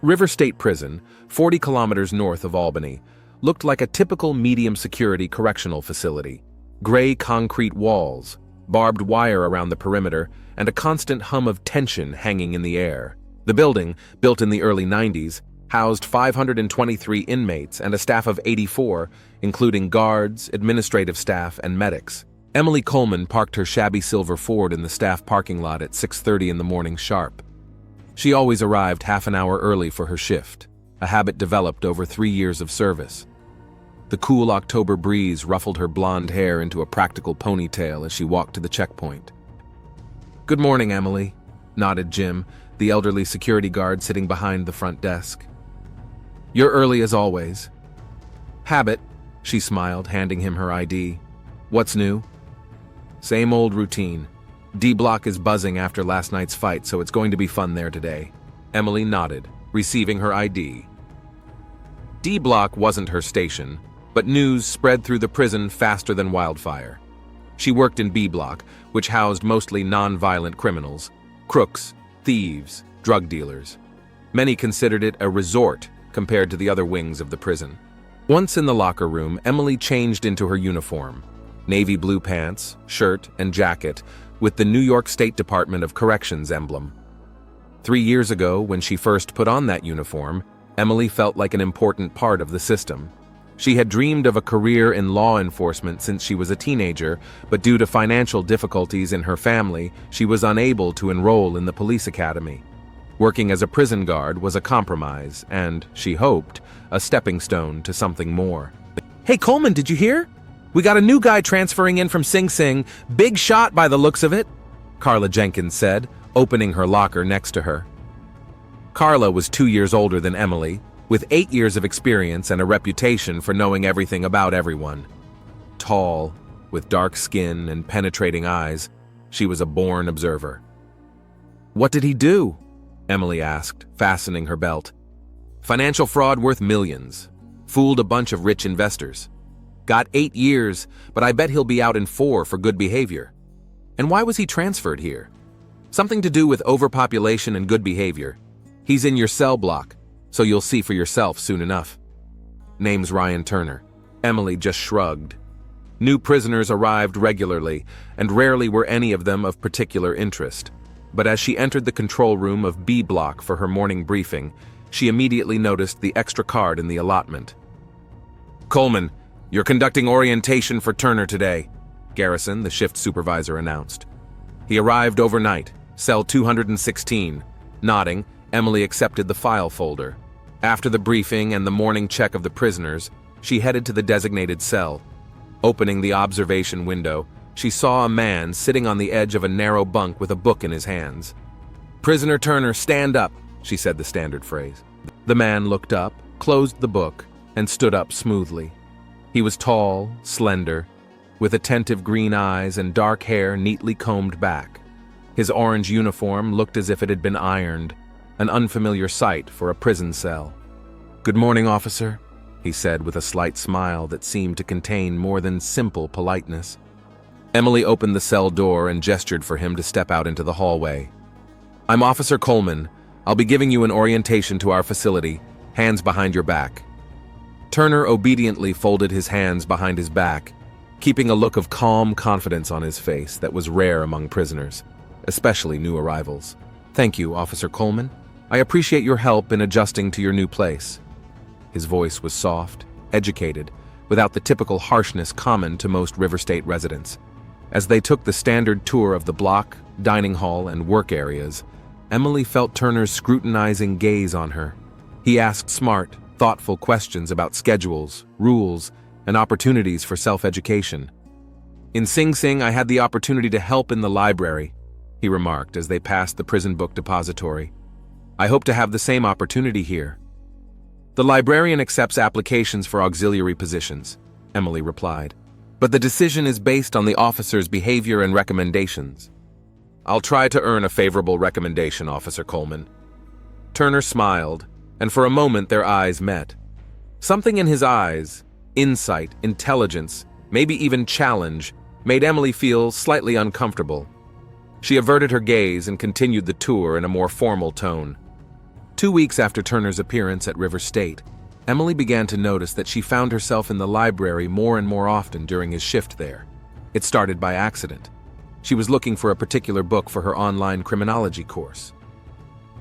River State Prison, 40 kilometers north of Albany, looked like a typical medium-security correctional facility. Gray concrete walls, barbed wire around the perimeter, and a constant hum of tension hanging in the air. The building, built in the early 90s, housed 523 inmates and a staff of 84, including guards, administrative staff, and medics. Emily Coleman parked her shabby silver Ford in the staff parking lot at 6:30 in the morning sharp. She always arrived half an hour early for her shift, a habit developed over 3 years of service. The cool October breeze ruffled her blonde hair into a practical ponytail as she walked to the checkpoint. "Good morning, Emily," nodded Jim, the elderly security guard sitting behind the front desk. "You're early as always." "Habit," she smiled, handing him her ID. "What's new?" "Same old routine. D Block is buzzing after last night's fight, so it's going to be fun there today." Emily nodded, receiving her ID. D Block wasn't her station, but news spread through the prison faster than wildfire. She worked in B Block, which housed mostly non-violent criminals, crooks, thieves, drug dealers. Many considered it a resort compared to the other wings of the prison. Once in the locker room, Emily changed into her uniform, navy blue pants, shirt, and jacket, with the New York State Department of Corrections emblem. 3 years ago, when she first put on that uniform, Emily felt like an important part of the system. She had dreamed of a career in law enforcement since she was a teenager, but due to financial difficulties in her family, she was unable to enroll in the police academy. Working as a prison guard was a compromise and, she hoped, a stepping stone to something more. "Hey Coleman, did you hear? We got a new guy transferring in from Sing Sing. Big shot by the looks of it," Carla Jenkins said, opening her locker next to her. Carla was 2 years older than Emily, with 8 years of experience and a reputation for knowing everything about everyone. Tall, with dark skin and penetrating eyes, she was a born observer. "What did he do?" Emily asked, fastening her belt. "Financial fraud worth millions. Fooled a bunch of rich investors. Got 8 years, but I bet he'll be out in 4 for good behavior." "And why was he transferred here?" "Something to do with overpopulation and good behavior. He's in your cell block, so you'll see for yourself soon enough." "Name's Ryan Turner." Emily just shrugged. New prisoners arrived regularly, and rarely were any of them of particular interest. But as she entered the control room of B Block for her morning briefing, she immediately noticed the extra card in the allotment. "Coleman, you're conducting orientation for Turner today," Garrison, the shift supervisor, announced. "He arrived overnight, cell 216. Nodding, Emily accepted the file folder. After the briefing and the morning check of the prisoners, she headed to the designated cell. Opening the observation window, she saw a man sitting on the edge of a narrow bunk with a book in his hands. "Prisoner Turner, stand up," she said the standard phrase. The man looked up, closed the book, and stood up smoothly. He was tall, slender, with attentive green eyes and dark hair neatly combed back. His orange uniform looked as if it had been ironed, an unfamiliar sight for a prison cell. "Good morning, officer," he said with a slight smile that seemed to contain more than simple politeness. Emily opened the cell door and gestured for him to step out into the hallway. "I'm Officer Coleman. I'll be giving you an orientation to our facility. Hands behind your back." Turner obediently folded his hands behind his back, keeping a look of calm confidence on his face that was rare among prisoners, especially new arrivals. "Thank you, Officer Coleman. I appreciate your help in adjusting to your new place." His voice was soft, educated, without the typical harshness common to most River State residents. As they took the standard tour of the block, dining hall, and work areas, Emily felt Turner's scrutinizing gaze on her. He asked smart, thoughtful questions about schedules, rules, and opportunities for self-education. "In Sing Sing, I had the opportunity to help in the library," he remarked as they passed the prison book depository. "I hope to have the same opportunity here." "The librarian accepts applications for auxiliary positions," Emily replied, "but the decision is based on the officer's behavior and recommendations." "I'll try to earn a favorable recommendation, Officer Coleman." Turner smiled, and for a moment their eyes met. Something in his eyes, insight, intelligence, maybe even challenge, made Emily feel slightly uncomfortable. She averted her gaze and continued the tour in a more formal tone. 2 weeks after Turner's appearance at River State, Emily began to notice that she found herself in the library more and more often during his shift there. It started by accident. She was looking for a particular book for her online criminology course.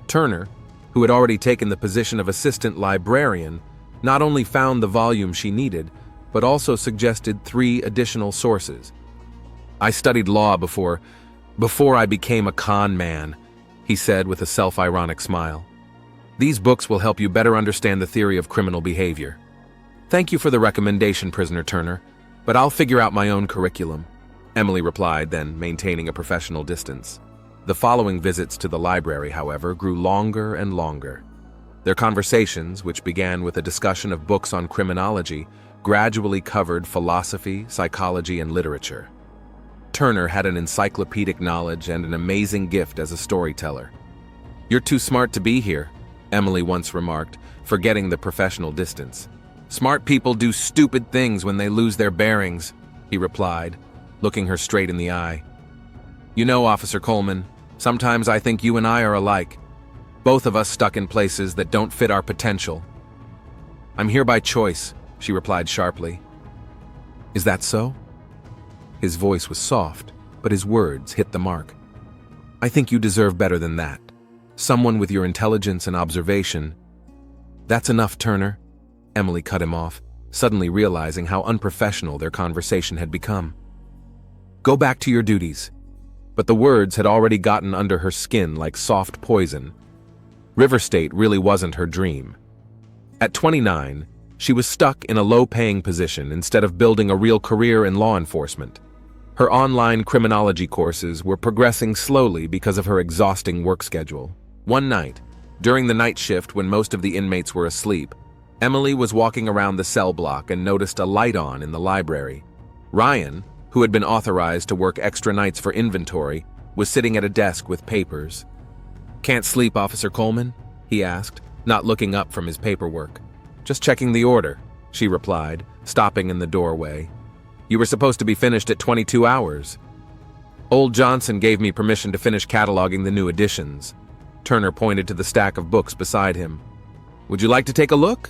Turner, who had already taken the position of assistant librarian, not only found the volume she needed, but also suggested 3 additional sources. "I studied law before I became a con man," he said with a self-ironic smile. "These books will help you better understand the theory of criminal behavior." "Thank you for the recommendation, Prisoner Turner, but I'll figure out my own curriculum," Emily replied, then maintaining a professional distance. The following visits to the library, however, grew longer and longer. Their conversations, which began with a discussion of books on criminology, gradually covered philosophy, psychology, and literature. Turner had an encyclopedic knowledge and an amazing gift as a storyteller. "You're too smart to be here," Emily once remarked, forgetting the professional distance. "Smart people do stupid things when they lose their bearings," he replied, looking her straight in the eye. "You know, Officer Coleman, sometimes I think you and I are alike. Both of us stuck in places that don't fit our potential." "I'm here by choice," she replied sharply. "Is that so?" His voice was soft, but his words hit the mark. "I think you deserve better than that. Someone with your intelligence and observation." "That's enough, Turner," Emily cut him off, suddenly realizing how unprofessional their conversation had become. "Go back to your duties." But the words had already gotten under her skin like soft poison. River State really wasn't her dream. At 29, she was stuck in a low-paying position instead of building a real career in law enforcement. Her online criminology courses were progressing slowly because of her exhausting work schedule. One night, during the night shift when most of the inmates were asleep, Emily was walking around the cell block and noticed a light on in the library. Ryan, who had been authorized to work extra nights for inventory, was sitting at a desk with papers. "Can't sleep, Officer Coleman?" he asked, not looking up from his paperwork. "Just checking the order," she replied, stopping in the doorway. "You were supposed to be finished at 22 hours. Old Johnson gave me permission to finish cataloging the new editions." Turner pointed to the stack of books beside him. "Would you like to take a look?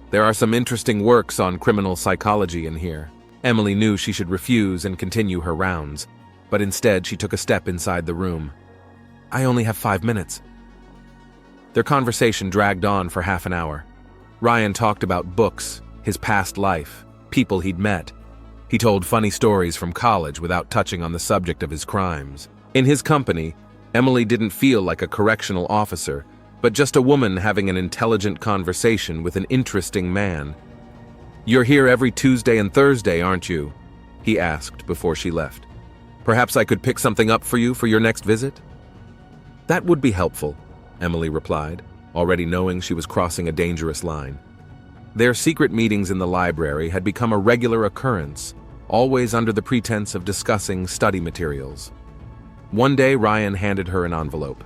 There are some interesting works on criminal psychology in here." Emily knew she should refuse and continue her rounds, but instead she took a step inside the room. "I only have 5 minutes." Their conversation dragged on for half an hour. Ryan talked about books, his past life, people he'd met. He told funny stories from college without touching on the subject of his crimes. In his company, Emily didn't feel like a correctional officer, but just a woman having an intelligent conversation with an interesting man. "You're here every Tuesday and Thursday, aren't you?" he asked before she left. "Perhaps I could pick something up for you for your next visit?" "That would be helpful," Emily replied, already knowing she was crossing a dangerous line. Their secret meetings in the library had become a regular occurrence, always under the pretense of discussing study materials. One day, Ryan handed her an envelope.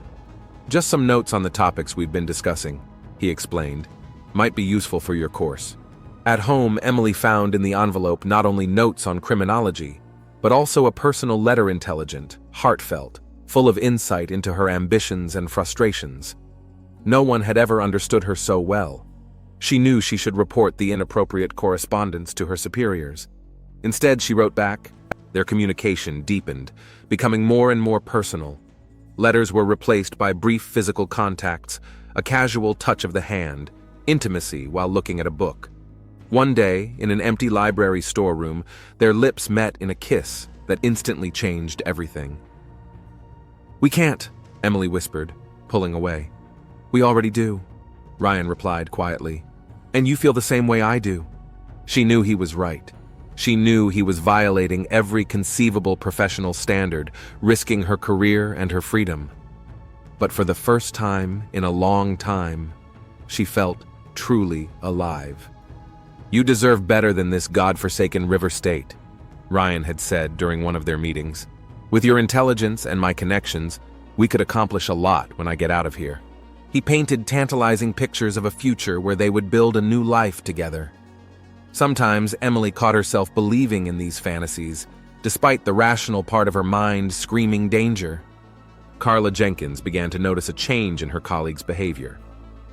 "Just some notes on the topics we've been discussing," he explained. "Might be useful for your course." At home, Emily found in the envelope not only notes on criminology, but also a personal letter, intelligent, heartfelt, full of insight into her ambitions and frustrations. No one had ever understood her so well. She knew she should report the inappropriate correspondence to her superiors. Instead, she wrote back. Their communication deepened, becoming more and more personal. Letters were replaced by brief physical contacts, a casual touch of the hand, intimacy while looking at a book. One day, in an empty library storeroom, their lips met in a kiss that instantly changed everything. "We can't," Emily whispered, pulling away. "We already do," Ryan replied quietly. "And you feel the same way I do." She knew he was right. She knew he was violating every conceivable professional standard, risking her career and her freedom. But for the first time in a long time, she felt truly alive. "You deserve better than this godforsaken River State," Ryan had said during one of their meetings. "With your intelligence and my connections, we could accomplish a lot when I get out of here." He painted tantalizing pictures of a future where they would build a new life together. Sometimes Emily caught herself believing in these fantasies, despite the rational part of her mind screaming danger. Carla Jenkins began to notice a change in her colleague's behavior.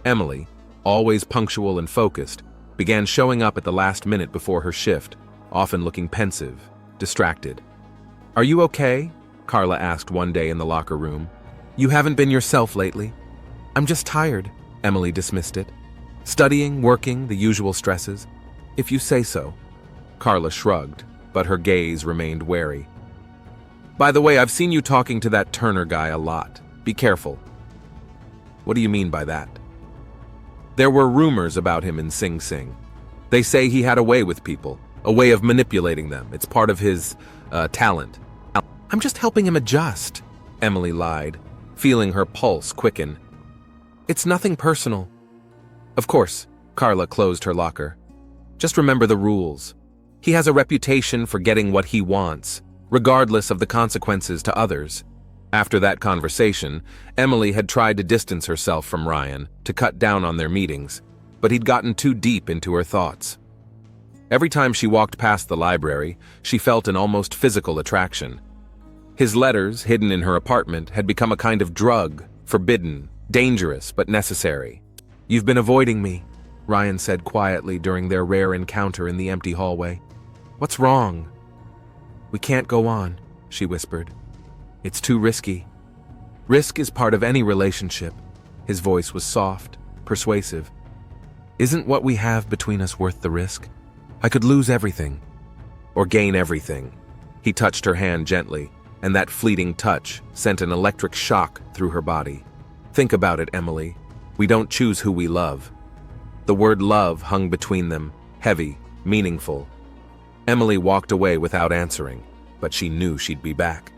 Emily, always punctual and focused, began showing up at the last minute before her shift, often looking pensive, distracted. "Are you okay?" Carla asked one day in the locker room. "You haven't been yourself lately." "I'm just tired," Emily dismissed it. "Studying, working, the usual stresses." "If you say so." Carla shrugged, but her gaze remained wary. "By the way, I've seen you talking to that Turner guy a lot. Be careful." "What do you mean by that?" "There were rumors about him in Sing Sing. They say he had a way with people, a way of manipulating them. It's part of his, talent." "I'm just helping him adjust," Emily lied, feeling her pulse quicken. "It's nothing personal." "Of course," Carla closed her locker. "Just remember the rules. He has a reputation for getting what he wants, regardless of the consequences to others." After that conversation, Emily had tried to distance herself from Ryan to cut down on their meetings, but he'd gotten too deep into her thoughts. Every time she walked past the library, she felt an almost physical attraction. His letters, hidden in her apartment, had become a kind of drug, forbidden, dangerous, but necessary. "You've been avoiding me," Ryan said quietly during their rare encounter in the empty hallway. "What's wrong?" "We can't go on," she whispered. "It's too risky." "Risk is part of any relationship." His voice was soft, persuasive. "Isn't what we have between us worth the risk? I could lose everything. Or gain everything." He touched her hand gently, and that fleeting touch sent an electric shock through her body. "Think about it, Emily. We don't choose who we love." The word love hung between them, heavy, meaningful. Emily walked away without answering, but she knew she'd be back.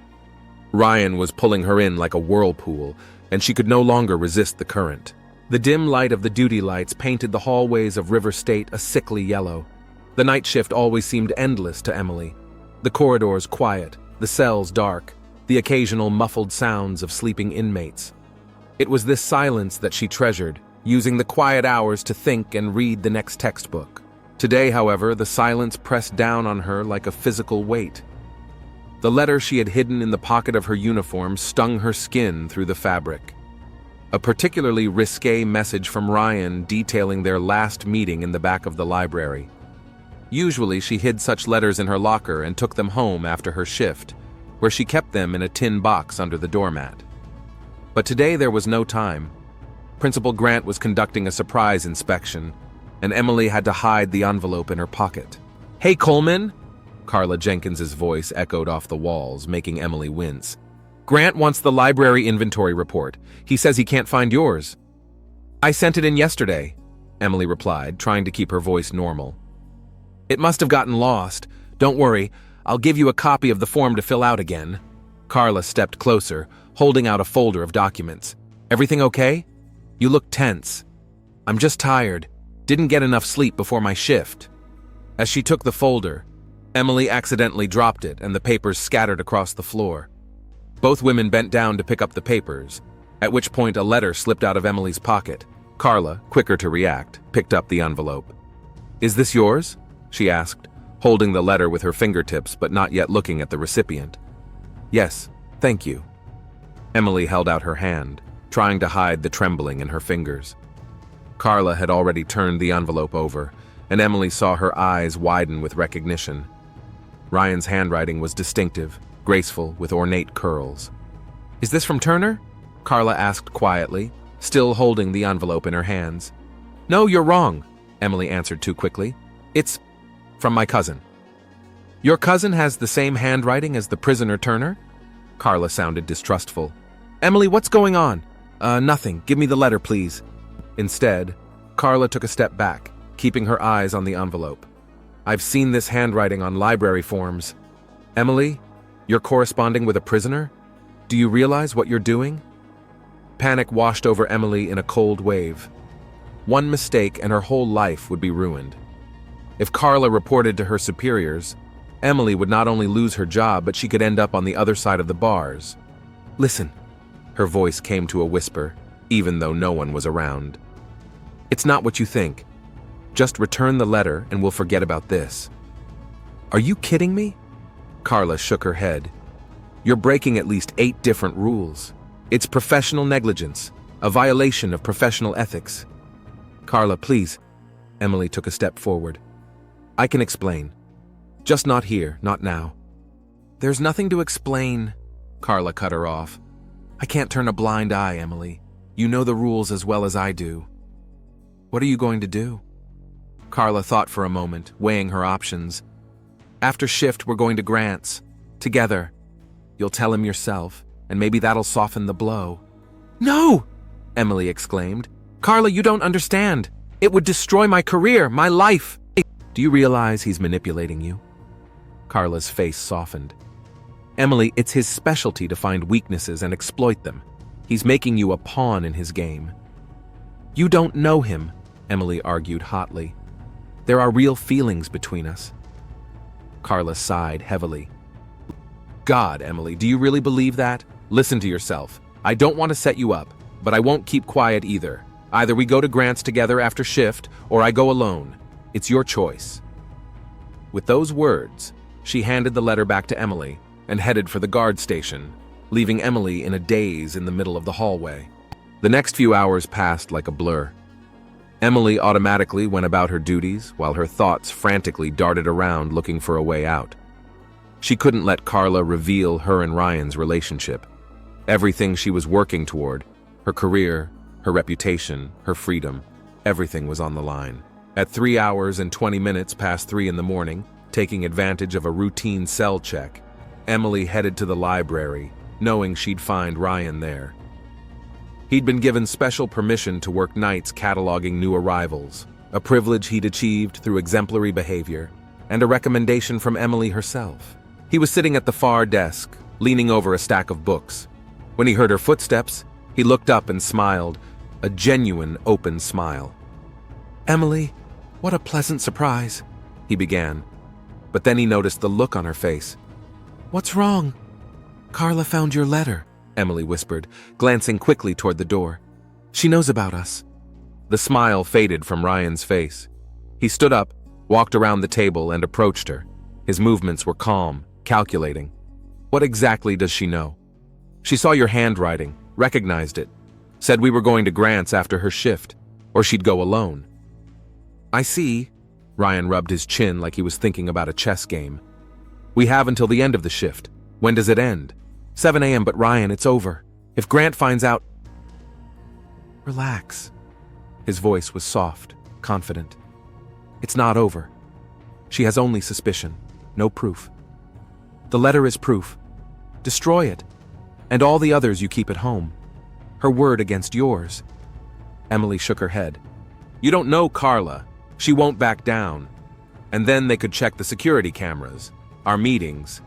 Ryan was pulling her in like a whirlpool, and she could no longer resist the current. The dim light of the duty lights painted the hallways of River State a sickly yellow. The night shift always seemed endless to Emily. The corridors quiet, the cells dark, the occasional muffled sounds of sleeping inmates. It was this silence that she treasured, using the quiet hours to think and read the next textbook. Today, however, the silence pressed down on her like a physical weight. The letter she had hidden in the pocket of her uniform stung her skin through the fabric. A particularly risque message from Ryan detailing their last meeting in the back of the library. Usually she hid such letters in her locker and took them home after her shift, where she kept them in a tin box under the doormat. But today there was no time. Principal Grant was conducting a surprise inspection, and Emily had to hide the envelope in her pocket. "Hey, Coleman!" Carla Jenkins's voice echoed off the walls, making Emily wince. "Grant wants the library inventory report. He says he can't find yours." "I sent it in yesterday," Emily replied, trying to keep her voice normal. "It must have gotten lost. Don't worry, I'll give you a copy of the form to fill out again." Carla stepped closer, holding out a folder of documents. "Everything okay? You look tense." "I'm just tired. Didn't get enough sleep before my shift." As she took the folder, Emily accidentally dropped it and the papers scattered across the floor. Both women bent down to pick up the papers, at which point a letter slipped out of Emily's pocket. Carla, quicker to react, picked up the envelope. "Is this yours?" she asked, holding the letter with her fingertips but not yet looking at the recipient. "Yes, thank you." Emily held out her hand, trying to hide the trembling in her fingers. Carla had already turned the envelope over, and Emily saw her eyes widen with recognition. Ryan's handwriting was distinctive, graceful, with ornate curls. "Is this from Turner?" Carla asked quietly, still holding the envelope in her hands. "No, you're wrong," Emily answered too quickly. "It's from my cousin." "Your cousin has the same handwriting as the prisoner Turner?" Carla sounded distrustful. "Emily, what's going on?" Nothing. Give me the letter, please." Instead, Carla took a step back, keeping her eyes on the envelope. "I've seen this handwriting on library forms. Emily, you're corresponding with a prisoner? Do you realize what you're doing?" Panic washed over Emily in a cold wave. One mistake and her whole life would be ruined. If Carla reported to her superiors, Emily would not only lose her job, but she could end up on the other side of the bars. "Listen," her voice came to a whisper, even though no one was around. "It's not what you think. Just return the letter and we'll forget about this." "Are you kidding me?" Carla shook her head. "You're breaking at least 8 different rules. It's professional negligence, a violation of professional ethics. Carla, please. Emily took a step forward. I can explain. Just not here, not now. There's nothing to explain, Carla cut her off. I can't turn a blind eye, Emily. You know the rules as well as I do. What are you going to do? Carla thought for a moment, weighing her options. After shift, we're going to Grant's. Together. You'll tell him yourself, and maybe that'll soften the blow. No! Emily exclaimed. Carla, you don't understand. It would destroy my career, my life. Do you realize he's manipulating you? Carla's face softened. Emily, it's his specialty to find weaknesses and exploit them. He's making you a pawn in his game. You don't know him, Emily argued hotly. There are real feelings between us. Carla sighed heavily. God, Emily, do you really believe that? Listen to yourself. I don't want to set you up, but I won't keep quiet either. Either we go to Grant's together after shift, or I go alone. It's your choice. With those words, she handed the letter back to Emily and headed for the guard station, leaving Emily in a daze in the middle of the hallway. The next few hours passed like a blur. Emily automatically went about her duties while her thoughts frantically darted around looking for a way out. She couldn't let Carla reveal her and Ryan's relationship. Everything she was working toward, her career, her reputation, her freedom, everything was on the line. At 3 hours and 20 minutes past 3 in the morning, taking advantage of a routine cell check, Emily headed to the library, knowing she'd find Ryan there. He'd been given special permission to work nights cataloging new arrivals, a privilege he'd achieved through exemplary behavior, and a recommendation from Emily herself. He was sitting at the far desk, leaning over a stack of books. When he heard her footsteps, he looked up and smiled, a genuine, open smile. Emily, what a pleasant surprise, he began. But then he noticed the look on her face. What's wrong? Carla found your letter, Emily whispered, glancing quickly toward the door. She knows about us. The smile faded from Ryan's face. He stood up, walked around the table, and approached her. His movements were calm, calculating. What exactly does she know? She saw your handwriting, recognized it, said we were going to Grant's after her shift, or she'd go alone. I see. Ryan rubbed his chin like he was thinking about a chess game. We have until the end of the shift. When does it end? 7 a.m., but Ryan, it's over. If Grant finds out... Relax. His voice was soft, confident. It's not over. She has only suspicion, no proof. The letter is proof. Destroy it. And all the others you keep at home. Her word against yours. Emily shook her head. You don't know Carla. She won't back down. And then they could check the security cameras, our meetings.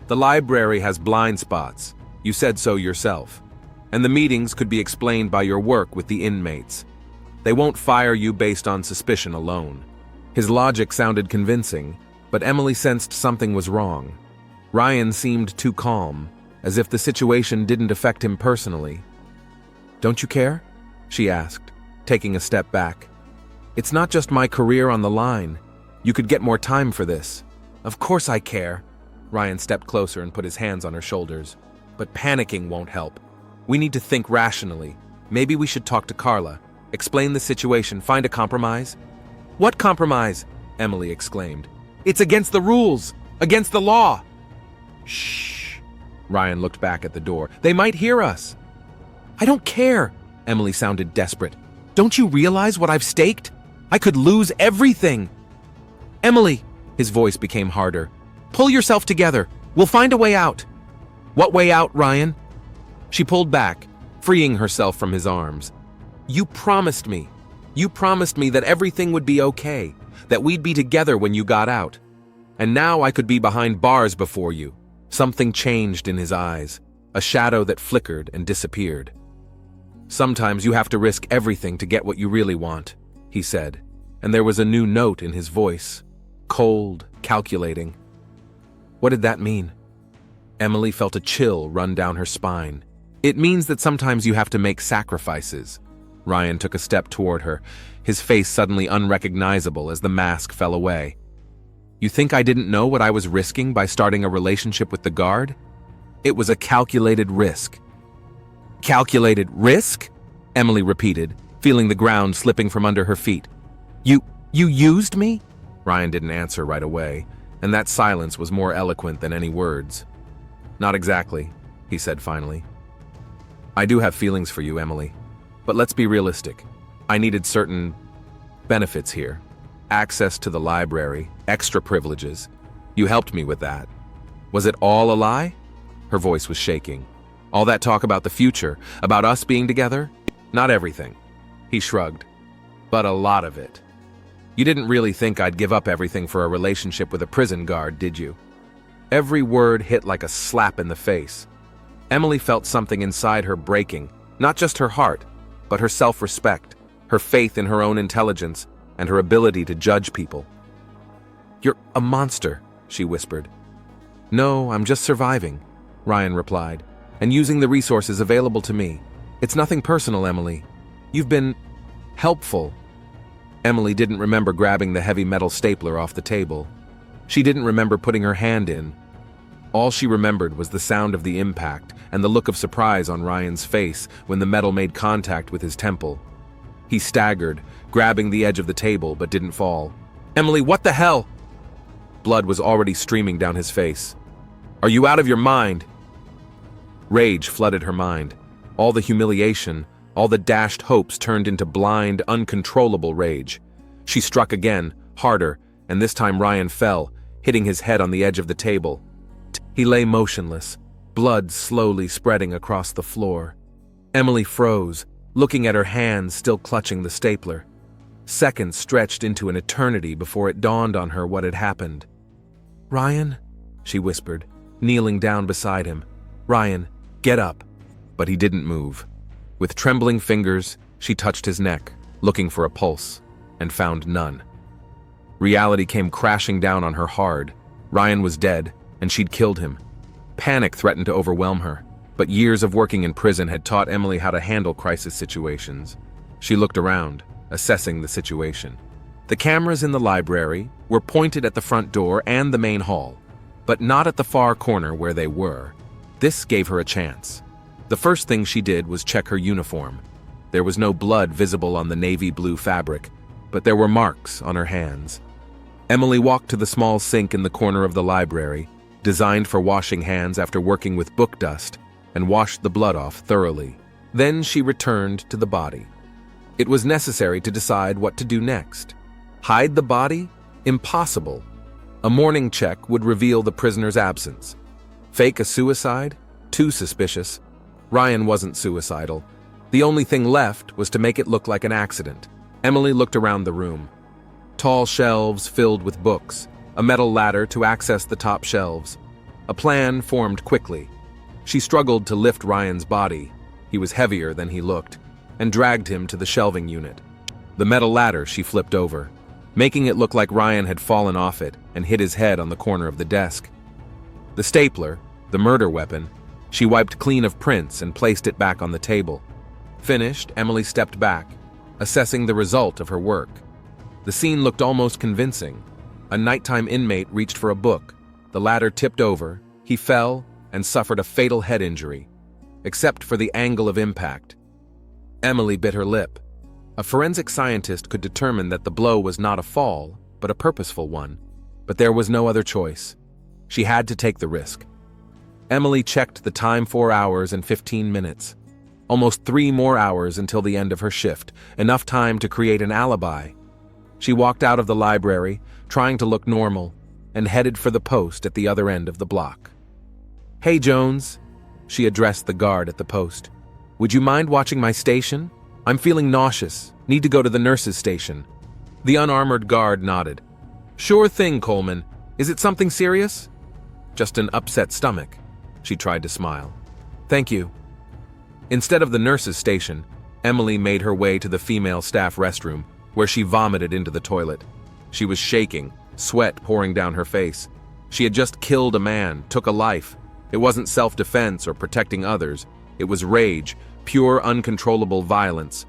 The library has blind spots. You said so yourself. And the meetings could be explained by your work with the inmates. They won't fire you based on suspicion alone. His logic sounded convincing, but Emily sensed something was wrong. Ryan seemed too calm, as if the situation didn't affect him personally. Don't you care? She asked, taking a step back. It's not just my career on the line. You could get more time for this. Of course I care. Ryan stepped closer and put his hands on her shoulders. But panicking won't help. We need to think rationally. Maybe we should talk to Carla, explain the situation, find a compromise. What compromise? Emily exclaimed. It's against the rules, against the law. Shh. Ryan looked back at the door. They might hear us. I don't care. Emily sounded desperate. Don't you realize what I've staked? I could lose everything. Emily, his voice became harder. Pull yourself together. We'll find a way out. What way out, Ryan? She pulled back, freeing herself from his arms. You promised me. You promised me that everything would be okay, that we'd be together when you got out. And now I could be behind bars before you. Something changed in his eyes, a shadow that flickered and disappeared. Sometimes you have to risk everything to get what you really want, he said, and there was a new note in his voice, cold, calculating. What did that mean? Emily felt a chill run down her spine. It means that sometimes you have to make sacrifices. Ryan took a step toward her, his face suddenly unrecognizable as the mask fell away. You think I didn't know what I was risking by starting a relationship with the guard? It was a calculated risk. Calculated risk? Emily repeated, feeling the ground slipping from under her feet. You used me?" Ryan didn't answer right away, and that silence was more eloquent than any words. "Not exactly," he said finally. "I do have feelings for you, Emily. But let's be realistic. I needed certain benefits here. Access to the library, extra privileges. You helped me with that. Was it all a lie?" Her voice was shaking. "All that talk about the future, about us being together? Not everything." He shrugged. "But a lot of it. You didn't really think I'd give up everything for a relationship with a prison guard, did you?" Every word hit like a slap in the face. Emily felt something inside her breaking, not just her heart, but her self-respect, her faith in her own intelligence, and her ability to judge people. "You're a monster," she whispered. "No, I'm just surviving," Ryan replied, "and using the resources available to me. It's nothing personal, Emily. You've been helpful." Emily didn't remember grabbing the heavy metal stapler off the table. She didn't remember putting her hand in. All she remembered was the sound of the impact and the look of surprise on Ryan's face when the metal made contact with his temple. He staggered, grabbing the edge of the table, but didn't fall. "Emily, what the hell?" Blood was already streaming down his face. "Are you out of your mind?" Rage flooded her mind. All the humiliation, all the dashed hopes turned into blind, uncontrollable rage. She struck again, harder, and this time Ryan fell, hitting his head on the edge of the table. He lay motionless, blood slowly spreading across the floor. Emily froze, looking at her hands still clutching the stapler. Seconds stretched into an eternity before it dawned on her what had happened. "Ryan?" she whispered, kneeling down beside him. "Ryan, get up." But he didn't move. With trembling fingers, she touched his neck, looking for a pulse, and found none. Reality came crashing down on her hard. Ryan was dead, and she'd killed him. Panic threatened to overwhelm her, but years of working in prison had taught Emily how to handle crisis situations. She looked around, assessing the situation. The cameras in the library were pointed at the front door and the main hall, but not at the far corner where they were. This gave her a chance. The first thing she did was check her uniform. There was no blood visible on the navy blue fabric, but there were marks on her hands. Emily walked to the small sink in the corner of the library, designed for washing hands after working with book dust, and washed the blood off thoroughly. Then she returned to the body. It was necessary to decide what to do next. Hide the body? Impossible. A morning check would reveal the prisoner's absence. Fake a suicide? Too suspicious. Ryan wasn't suicidal. The only thing left was to make it look like an accident. Emily looked around the room. Tall shelves filled with books, a metal ladder to access the top shelves. A plan formed quickly. She struggled to lift Ryan's body, he was heavier than he looked, and dragged him to the shelving unit. The metal ladder she flipped over, making it look like Ryan had fallen off it and hit his head on the corner of the desk. The stapler, the murder weapon, she wiped clean of prints and placed it back on the table. Finished, Emily stepped back, assessing the result of her work. The scene looked almost convincing. A nighttime inmate reached for a book. The ladder tipped over, he fell, and suffered a fatal head injury, except for the angle of impact. Emily bit her lip. A forensic scientist could determine that the blow was not a fall, but a purposeful one. But there was no other choice. She had to take the risk. Emily checked the time: 4 hours and 15 minutes. Almost 3 more hours until the end of her shift, enough time to create an alibi. She walked out of the library, trying to look normal, and headed for the post at the other end of the block. "Hey, Jones," she addressed the guard at the post. "Would you mind watching my station? I'm feeling nauseous. Need to go to the nurse's station." The unarmored guard nodded. "Sure thing, Coleman. Is it something serious?" "Just an upset stomach." She tried to smile. "Thank you." Instead of the nurse's station, Emily made her way to the female staff restroom, where she vomited into the toilet. She was shaking, sweat pouring down her face. She had just killed a man, took a life. It wasn't self-defense or protecting others. It was rage, pure uncontrollable violence.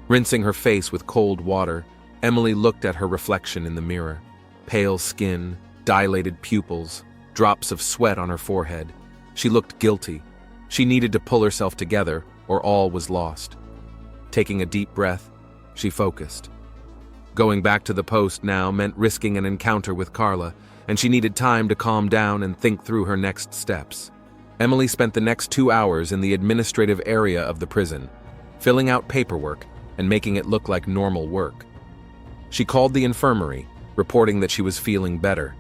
Rinsing her face with cold water, Emily looked at her reflection in the mirror. Pale skin, dilated pupils, drops of sweat on her forehead. She looked guilty. She needed to pull herself together, or all was lost. Taking a deep breath, She focused. Going back to the post now meant risking an encounter with Carla, and she needed time to calm down and think through her next steps. Emily spent the next 2 hours in the administrative area of the prison, filling out paperwork and making it look like normal work. She called the infirmary, reporting that she was feeling better.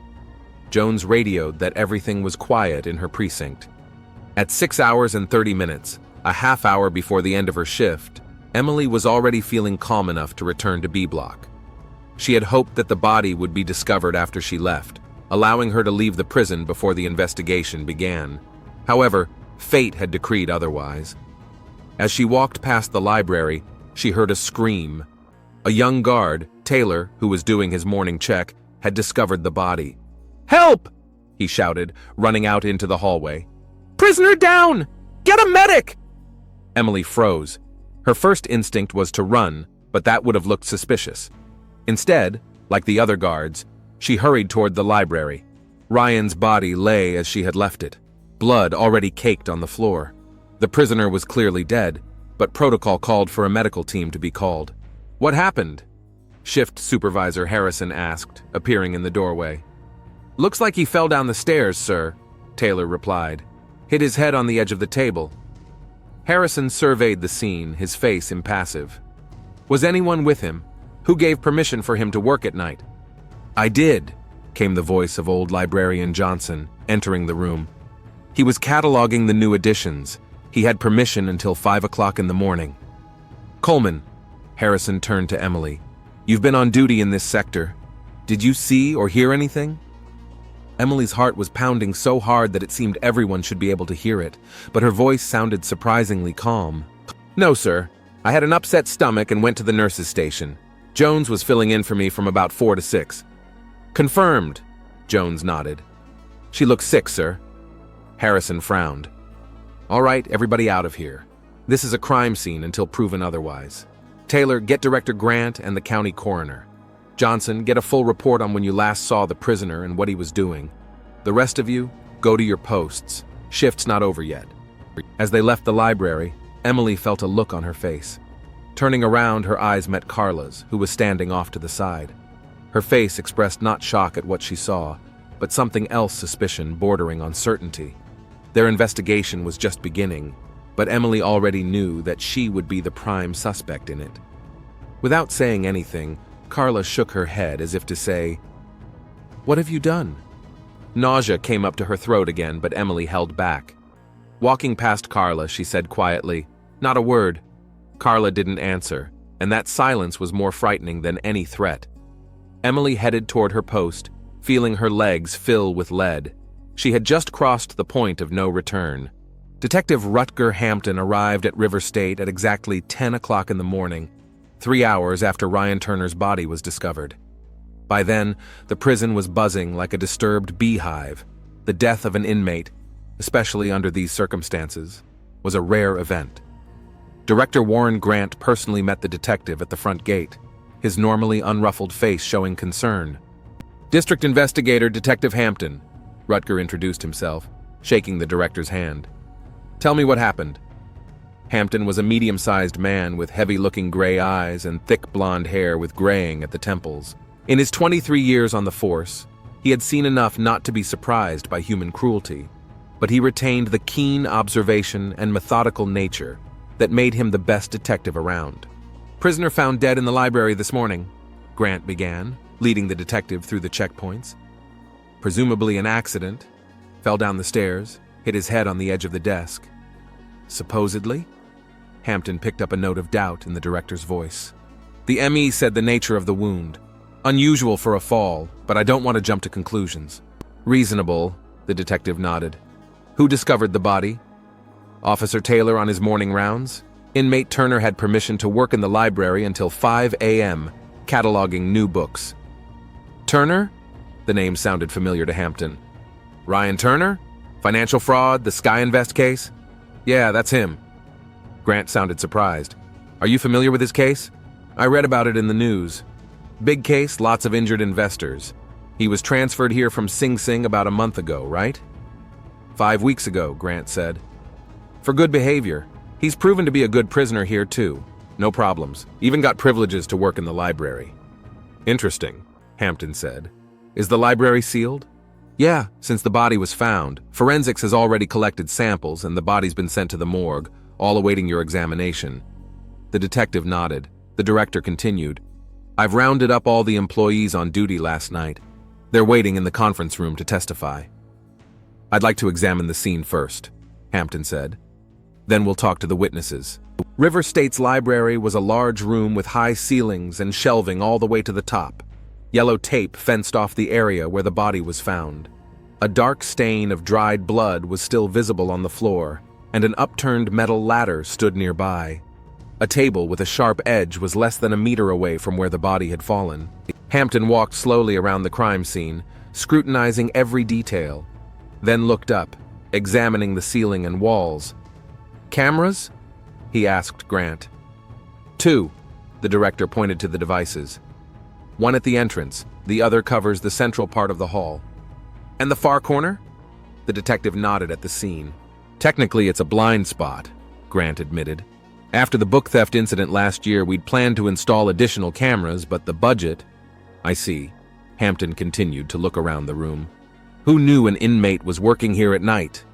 Jones radioed that everything was quiet in her precinct. At 6 hours and 30 minutes, a half hour before the end of her shift, Emily was already feeling calm enough to return to B Block. She had hoped that the body would be discovered after she left, allowing her to leave the prison before the investigation began. However, fate had decreed otherwise. As she walked past the library, she heard a scream. A young guard, Taylor, who was doing his morning check, had discovered the body. "Help!" he shouted, running out into the hallway. "Prisoner down! Get a medic!" Emily froze. Her first instinct was to run, but that would have looked suspicious. Instead, like the other guards, she hurried toward the library. Ryan's body lay as she had left it, blood already caked on the floor. The prisoner was clearly dead, but protocol called for a medical team to be called. "What happened?" Shift Supervisor Harrison asked, appearing in the doorway. "Looks like he fell down the stairs, sir," Taylor replied. "Hit his head on the edge of the table." Harrison surveyed the scene, his face impassive. "Was anyone with him? Who gave permission for him to work at night?" "I did," came the voice of old librarian Johnson, entering the room. "He was cataloging the new editions. He had permission until 5 o'clock in the morning." "Coleman," Harrison turned to Emily. "You've been on duty in this sector. Did you see or hear anything?" Emily's heart was pounding so hard that it seemed everyone should be able to hear it, but her voice sounded surprisingly calm. "No, sir. I had an upset stomach and went to the nurse's station. Jones was filling in for me from about 4 to 6. "Confirmed," Jones nodded. "She looks sick, sir." Harrison frowned. "All right, everybody out of here. This is a crime scene until proven otherwise. Taylor, get Director Grant and the county coroner. Johnson, get a full report on when you last saw the prisoner and what he was doing. The rest of you, go to your posts. Shift's not over yet." As they left the library, Emily felt a look on her face. Turning around, her eyes met Carla's, who was standing off to the side. Her face expressed not shock at what she saw, but something else, suspicion bordering on certainty. Their investigation was just beginning, but Emily already knew that she would be the prime suspect in it. Without saying anything, Carla shook her head as if to say, "What have you done?" Nausea came up to her throat again, but Emily held back. Walking past Carla, she said quietly, "Not a word." Carla didn't answer, and that silence was more frightening than any threat. Emily headed toward her post, feeling her legs fill with lead. She had just crossed the point of no return. Detective Rutger Hampton arrived at River State at exactly 10 o'clock in the morning, 3 hours after Ryan Turner's body was discovered. By then, the prison was buzzing like a disturbed beehive. The death of an inmate, especially under these circumstances, was a rare event. Director Warren Grant personally met the detective at the front gate, his normally unruffled face showing concern. "District Investigator Detective Hampton," Rutger introduced himself, shaking the director's hand. "Tell me what happened." Hampton was a medium-sized man with heavy-looking gray eyes and thick blonde hair with graying at the temples. In his 23 years on the force, he had seen enough not to be surprised by human cruelty, but he retained the keen observation and methodical nature that made him the best detective around. "Prisoner found dead in the library this morning," Grant began, leading the detective through the checkpoints. "Presumably an accident. Fell down the stairs, hit his head on the edge of the desk." "Supposedly?" Hampton picked up a note of doubt in the director's voice. "The ME said the nature of the wound. Unusual for a fall, but I don't want to jump to conclusions." "Reasonable," the detective nodded. "Who discovered the body?" "Officer Taylor on his morning rounds. Inmate Turner had permission to work in the library until 5 a.m., cataloging new books." "Turner?" The name sounded familiar to Hampton. "Ryan Turner? Financial fraud, the Sky Invest case?" "Yeah, that's him." Grant sounded surprised. "Are you familiar with his case?" "I read about it in the news. Big case, lots of injured investors. He was transferred here from Sing Sing about a month ago, right?" 5 weeks ago, Grant said. "For good behavior. He's proven to be a good prisoner here, too. No problems. Even got privileges to work in the library. Interesting, Hampton said. Is the library sealed? Yeah, since the body was found. Forensics has already collected samples and the body's been sent to the morgue, all awaiting your examination. The detective nodded. The director continued. I've rounded up all the employees on duty last night. They're waiting in the conference room to testify. I'd like to examine the scene first, Hampton said. Then we'll talk to the witnesses. River State's library was a large room with high ceilings and shelving all the way to the top. Yellow tape fenced off the area where the body was found. A dark stain of dried blood was still visible on the floor, and an upturned metal ladder stood nearby. A table with a sharp edge was less than a meter away from where the body had fallen. Hampton walked slowly around the crime scene, scrutinizing every detail, then looked up, examining the ceiling and walls. Cameras? He asked Grant. 2, the director pointed to the devices. One at the entrance, the other covers the central part of the hall. And the far corner? The detective nodded at the scene. Technically, it's a blind spot, Grant admitted. After the book theft incident last year, we'd planned to install additional cameras, but the budget... I see. Hampton continued to look around the room. Who knew an inmate was working here at night?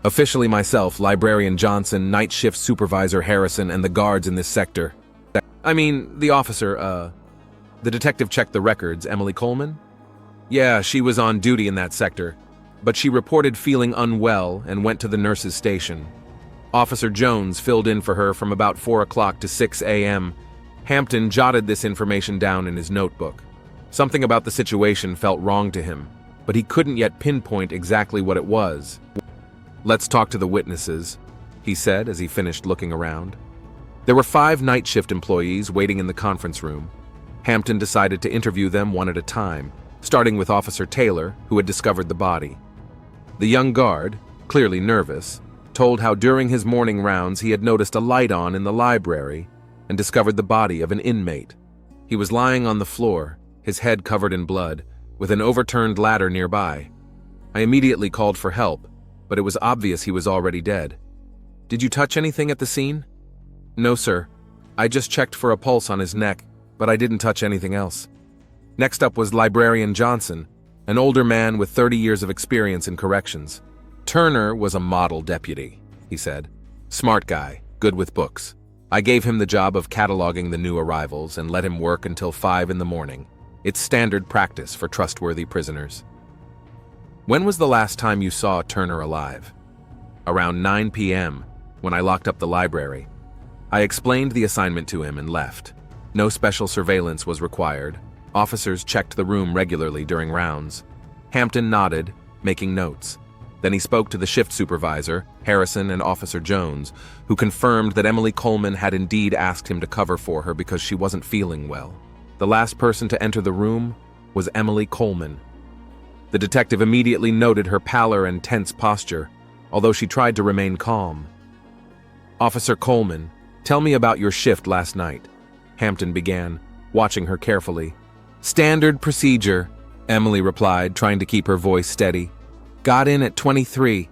Officially myself, Librarian Johnson, night shift supervisor Harrison, and the guards in this sector. I mean, the officer, The detective checked the records. Emily Coleman? Yeah, she was on duty in that sector, but she reported feeling unwell and went to the nurse's station. Officer Jones filled in for her from about 4 o'clock to 6 a.m. Hampton jotted this information down in his notebook. Something about the situation felt wrong to him, but he couldn't yet pinpoint exactly what it was. Let's talk to the witnesses, he said as he finished looking around. There were 5 night shift employees waiting in the conference room. Hampton decided to interview them one at a time, starting with Officer Taylor, who had discovered the body. The young guard, clearly nervous, told how during his morning rounds he had noticed a light on in the library and discovered the body of an inmate. He was lying on the floor, his head covered in blood, with an overturned ladder nearby. I immediately called for help, but it was obvious he was already dead. Did you touch anything at the scene? No, sir. I just checked for a pulse on his neck, but I didn't touch anything else. Next up was Librarian Johnson, an older man with 30 years of experience in corrections. Turner was a model deputy, he said. Smart guy, good with books. I gave him the job of cataloging the new arrivals and let him work until 5 in the morning. It's standard practice for trustworthy prisoners. When was the last time you saw Turner alive? Around 9 p.m., when I locked up the library. I explained the assignment to him and left. No special surveillance was required. Officers checked the room regularly during rounds. Hampton nodded, making notes. Then he spoke to the shift supervisor, Harrison, and Officer Jones, who confirmed that Emily Coleman had indeed asked him to cover for her because she wasn't feeling well. The last person to enter the room was Emily Coleman. The detective immediately noted her pallor and tense posture, although she tried to remain calm. Officer Coleman, tell me about your shift last night, Hampton began, watching her carefully. Standard procedure, Emily replied, trying to keep her voice steady. Got in at 23.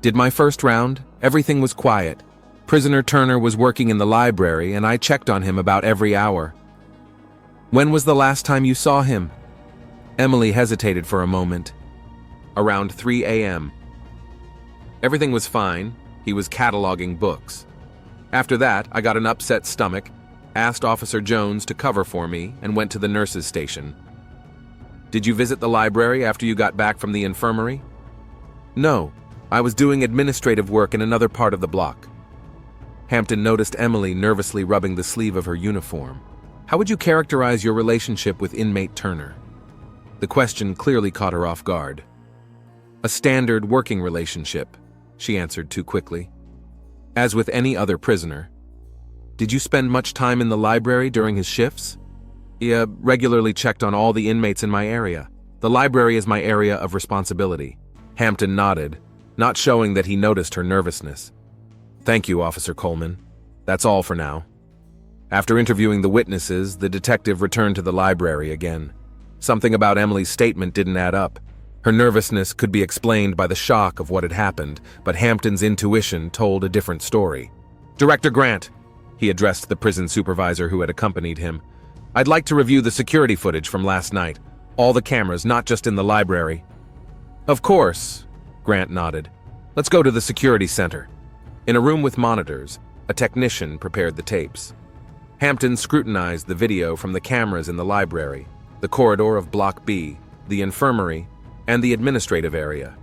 Did my first round. Everything was quiet. Prisoner Turner was working in the library, and I checked on him about every hour. When was the last time you saw him? Emily hesitated for a moment. Around 3 a.m. Everything was fine. He was cataloging books. After that, I got an upset stomach, asked Officer Jones to cover for me, and went to the nurse's station. Did you visit the library after you got back from the infirmary? No, I was doing administrative work in another part of the block. Hampton noticed Emily nervously rubbing the sleeve of her uniform. How would you characterize your relationship with inmate Turner? The question clearly caught her off guard. A standard working relationship, she answered too quickly. As with any other prisoner. Did you spend much time in the library during his shifts? Yeah, regularly checked on all the inmates in my area. The library is my area of responsibility. Hampton nodded, not showing that he noticed her nervousness. Thank you, Officer Coleman. That's all for now. After interviewing the witnesses, the detective returned to the library again. Something about Emily's statement didn't add up. Her nervousness could be explained by the shock of what had happened, but Hampton's intuition told a different story. Director Grant, he addressed the prison supervisor who had accompanied him. "I'd like to review the security footage from last night. All the cameras, not just in the library." "Of course," Grant nodded. "Let's go to the security center." In a room with monitors, a technician prepared the tapes. Hampton scrutinized the video from the cameras in the library, the corridor of Block B, the infirmary, and the administrative area.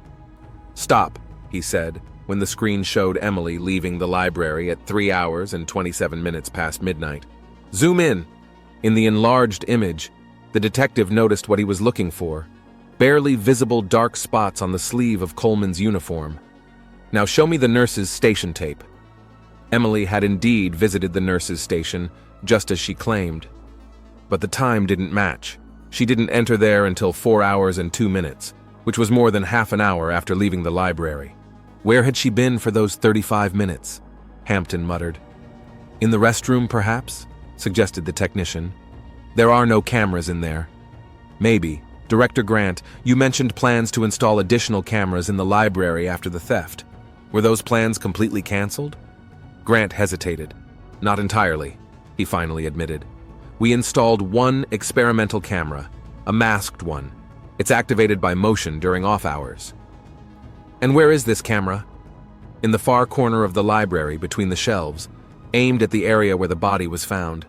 "Stop," he said, when the screen showed Emily leaving the library at 3 hours and 27 minutes past midnight. "Zoom in." In the enlarged image, the detective noticed what he was looking for: barely visible dark spots on the sleeve of Coleman's uniform. "Now show me the nurse's station tape." Emily had indeed visited the nurse's station, just as she claimed. But the time didn't match. She didn't enter there until 4 hours and 2 minutes, which was more than half an hour after leaving the library. Where had she been for those 35 minutes? Hampton muttered. "In the restroom, perhaps?" suggested the technician. "There are no cameras in there." "Maybe. Director Grant, you mentioned plans to install additional cameras in the library after the theft. Were those plans completely canceled?" Grant hesitated. "Not entirely," he finally admitted. "We installed one experimental camera, a masked one. It's activated by motion during off hours." "And where is this camera?" "In the far corner of the library between the shelves, aimed at the area where the body was found."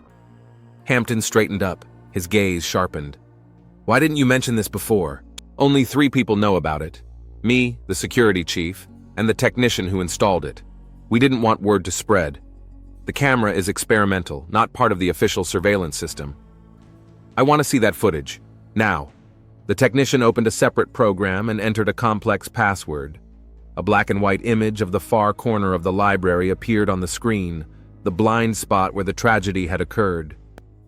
Hampton straightened up, his gaze sharpened. "Why didn't you mention this before? Only 3 people know about it. Me, the security chief, and the technician who installed it. We didn't want word to spread. The camera is experimental, not part of the official surveillance system." "I want to see that footage. Now." The technician opened a separate program and entered a complex password. A black and white image of the far corner of the library appeared on the screen, the blind spot where the tragedy had occurred.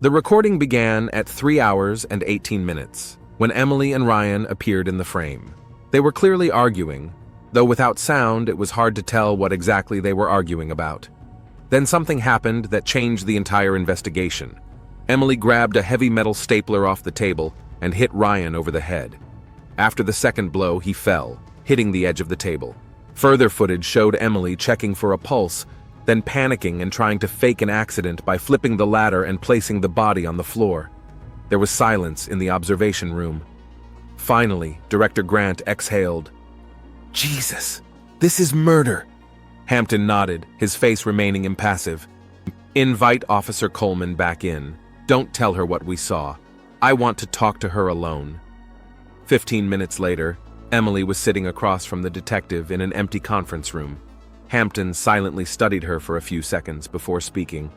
The recording began at 3 hours and 18 minutes, when Emily and Ryan appeared in the frame. They were clearly arguing, though without sound it was hard to tell what exactly they were arguing about. Then something happened that changed the entire investigation. Emily grabbed a heavy metal stapler off the table and hit Ryan over the head. After the second blow, he fell, hitting the edge of the table. Further footage showed Emily checking for a pulse, then panicking and trying to fake an accident by flipping the ladder and placing the body on the floor. There was silence in the observation room. Finally, Director Grant exhaled. "Jesus, this is murder." Hampton nodded, his face remaining impassive. "Invite Officer Coleman back in. Don't tell her what we saw. I want to talk to her alone." 15 minutes later, Emily was sitting across from the detective in an empty conference room. Hampton silently studied her for a few seconds before speaking.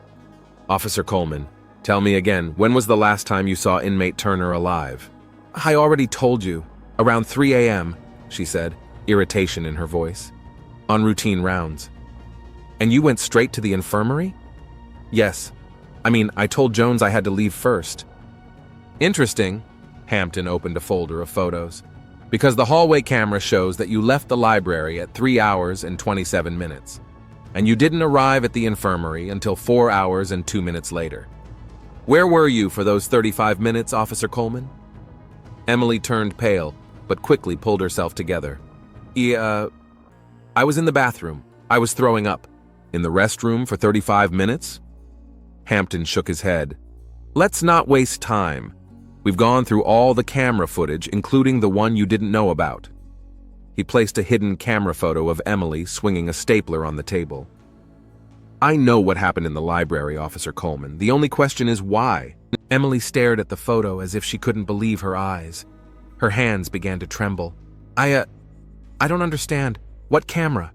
"Officer Coleman, tell me again, when was the last time you saw inmate Turner alive?" "I already told you. Around 3 a.m., she said, irritation in her voice. "On routine rounds." "And you went straight to the infirmary?" "Yes. I told Jones I had to leave first." "Interesting." Hampton opened a folder of photos. "Because the hallway camera shows that you left the library at 3 hours and 27 minutes. And you didn't arrive at the infirmary until 4 hours and 2 minutes later. Where were you for those 35 minutes, Officer Coleman?" Emily turned pale, but quickly pulled herself together. I was in the bathroom. I was throwing up." "In the restroom for 35 minutes?" Hampton shook his head. "Let's not waste time. We've gone through all the camera footage, including the one you didn't know about." He placed a hidden camera photo of Emily swinging a stapler on the table. "I know what happened in the library, Officer Coleman. The only question is why." Emily stared at the photo as if she couldn't believe her eyes. Her hands began to tremble. I don't understand. What camera?"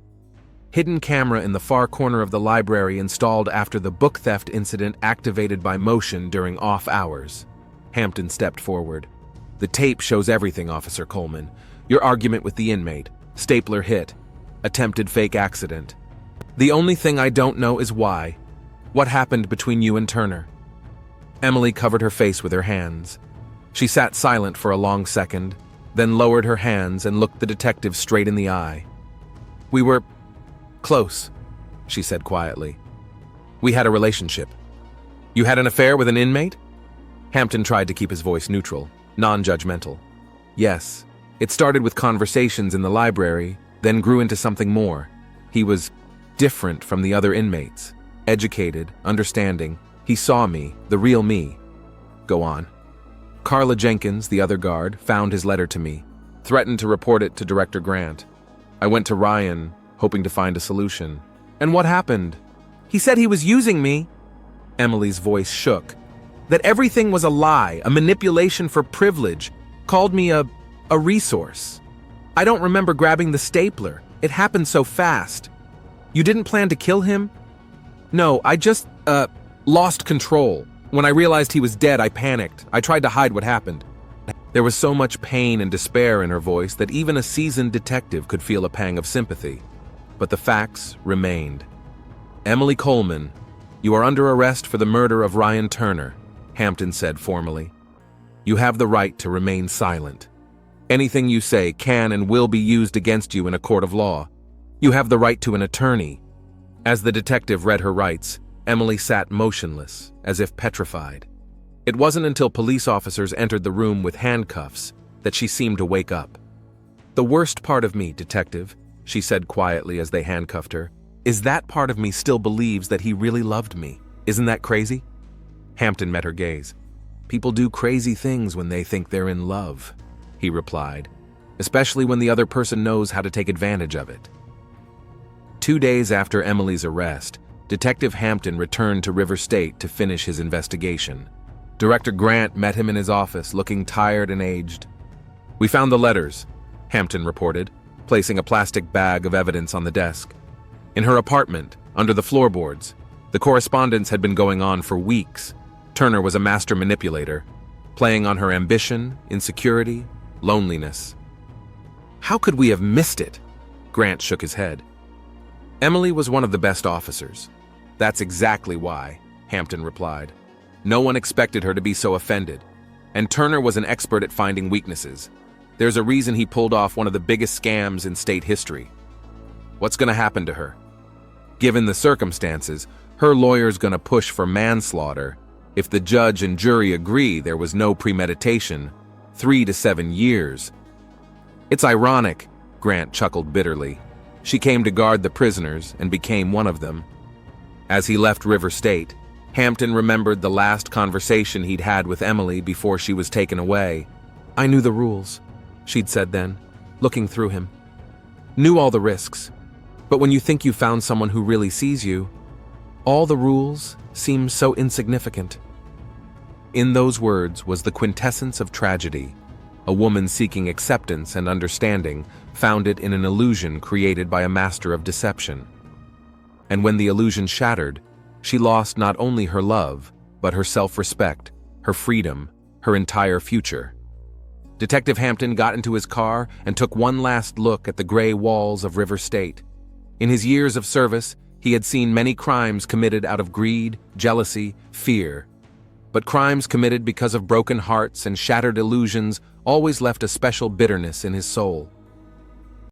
"Hidden camera in the far corner of the library installed after the book theft incident activated by motion during off hours." Hampton stepped forward. "The tape shows everything, Officer Coleman. Your argument with the inmate, stapler hit, attempted fake accident. The only thing I don't know is why. What happened between you and Turner?" Emily covered her face with her hands. She sat silent for a long second, then lowered her hands and looked the detective straight in the eye. "We were close," she said quietly. "We had a relationship." "You had an affair with an inmate?" Hampton tried to keep his voice neutral, non-judgmental. "Yes. It started with conversations in the library, then grew into something more. He was different from the other inmates. Educated, understanding, he saw me, the real me. Go on. Carla Jenkins, the other guard, found his letter to me, threatened to report it to Director Grant. I went to Ryan, hoping to find a solution. And what happened? He said he was using me. Emily's voice shook. That everything was a lie, a manipulation for privilege, called me a resource. I don't remember grabbing the stapler. It happened so fast. You didn't plan to kill him? No, I just, lost control. When I realized he was dead, I panicked. I tried to hide what happened. There was so much pain and despair in her voice that even a seasoned detective could feel a pang of sympathy. But the facts remained. Emily Coleman, you are under arrest for the murder of Ryan Turner, Hampton said formally. You have the right to remain silent. Anything you say can and will be used against you in a court of law. You have the right to an attorney. As the detective read her rights, Emily sat motionless, as if petrified. It wasn't until police officers entered the room with handcuffs that she seemed to wake up. The worst part of me, detective, she said quietly as they handcuffed her, is that part of me still believes that he really loved me. Isn't that crazy? Hampton met her gaze. People do crazy things when they think they're in love, he replied, especially when the other person knows how to take advantage of it. 2 days after Emily's arrest, Detective Hampton returned to River State to finish his investigation. Director Grant met him in his office, looking tired and aged. We found the letters, Hampton reported, placing a plastic bag of evidence on the desk. In her apartment, under the floorboards, the correspondence had been going on for weeks. Turner was a master manipulator, playing on her ambition, insecurity, loneliness. How could we have missed it? Grant shook his head. Emily was one of the best officers. That's exactly why, Hampton replied. No one expected her to be so offended, and Turner was an expert at finding weaknesses. There's a reason he pulled off one of the biggest scams in state history. What's going to happen to her? Given the circumstances, her lawyer's going to push for manslaughter. If the judge and jury agree there was no premeditation, 3 to 7 years. It's ironic, Grant chuckled bitterly. She came to guard the prisoners and became one of them. As he left River State, Hampton remembered the last conversation he'd had with Emily before she was taken away. I knew the rules, she'd said then, looking through him. Knew all the risks. But when you think you found someone who really sees you, all the rules seem so insignificant. In those words was the quintessence of tragedy, a woman seeking acceptance and understanding, founded in an illusion created by a master of deception. And when the illusion shattered, she lost not only her love, but her self-respect, her freedom, her entire future. Detective Hampton got into his car and took one last look at the gray walls of River State. In his years of service, he had seen many crimes committed out of greed, jealousy, fear. But crimes committed because of broken hearts and shattered illusions always left a special bitterness in his soul.